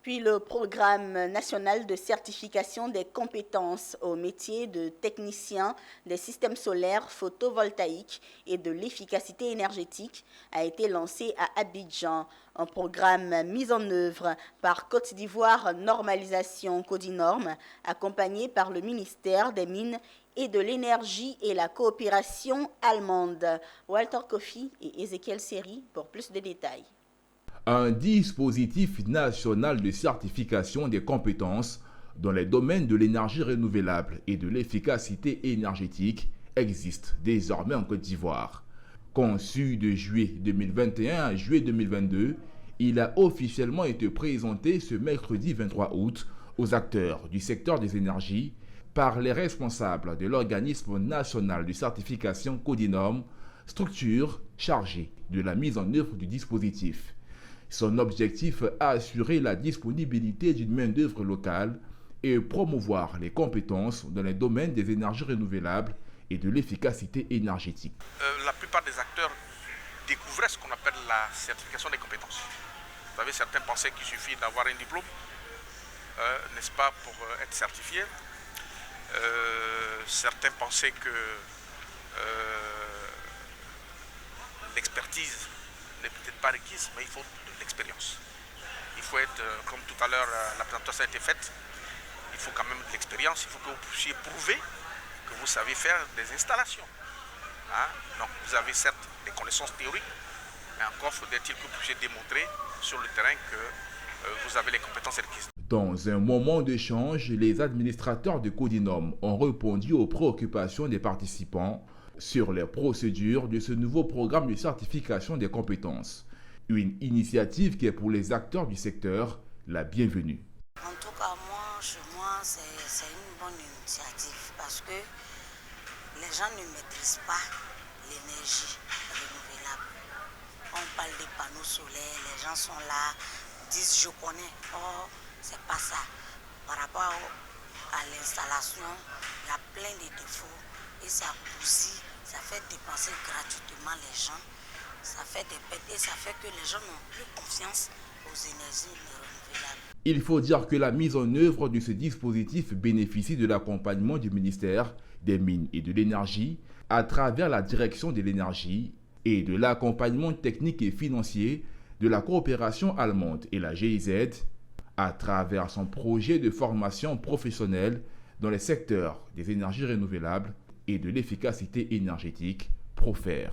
Puis le programme national de certification des compétences au métier de technicien des systèmes solaires photovoltaïques et de l'efficacité énergétique a été lancé à Abidjan. Un programme mis en œuvre par Côte d'Ivoire Normalisation Codinorm, accompagné par le ministère des Mines et de l'Énergie et la coopération allemande. Walter Kofi et Ezekiel Seri pour plus de détails. Un dispositif national de certification des compétences dans les domaines de l'énergie renouvelable et de l'efficacité énergétique existe désormais en Côte d'Ivoire. Conçu de juillet 2021 à juillet 2022, il a officiellement été présenté ce mercredi 23 août aux acteurs du secteur des énergies par les responsables de l'organisme national de certification Codinorm, structure chargée de la mise en œuvre du dispositif. Son objectif est assurer la disponibilité d'une main-d'œuvre locale et promouvoir les compétences dans les domaines des énergies renouvelables et de l'efficacité énergétique. La plupart des acteurs découvraient ce qu'on appelle la certification des compétences. Vous savez, certains pensaient qu'il suffit d'avoir un diplôme, n'est-ce pas, pour être certifié. Certains pensaient que l'expertise n'est peut-être pas requise, mais il faut de l'expérience. Il faut être, comme tout à l'heure la présentation a été faite, il faut quand même de l'expérience, il faut que vous puissiez prouver que vous savez faire des installations. Donc vous avez certes des connaissances théoriques, mais encore faudrait-il que vous puissiez démontrer sur le terrain que vous avez les compétences requises. Dans un moment d'échange, les administrateurs de Codinorm ont répondu aux préoccupations des participants sur les procédures de ce nouveau programme de certification des compétences. Une initiative qui est pour les acteurs du secteur la bienvenue. En tout cas, chez moi, c'est une bonne initiative parce que les gens ne maîtrisent pas l'énergie renouvelable. On parle des panneaux solaires, les gens sont là, disent je connais. Or, c'est pas ça. Par rapport à l'installation, il y a plein de défauts et ça bousille, ça fait dépenser gratuitement les gens, ça fait des pertes et ça fait que les gens n'ont plus confiance aux énergies renouvelables. Il faut dire que la mise en œuvre de ce dispositif bénéficie de l'accompagnement du ministère des Mines et de l'Énergie à travers la direction de l'énergie et de l'accompagnement technique et financier de la coopération allemande et la GIZ à travers son projet de formation professionnelle dans les secteurs des énergies renouvelables et de l'efficacité énergétique, PROFER.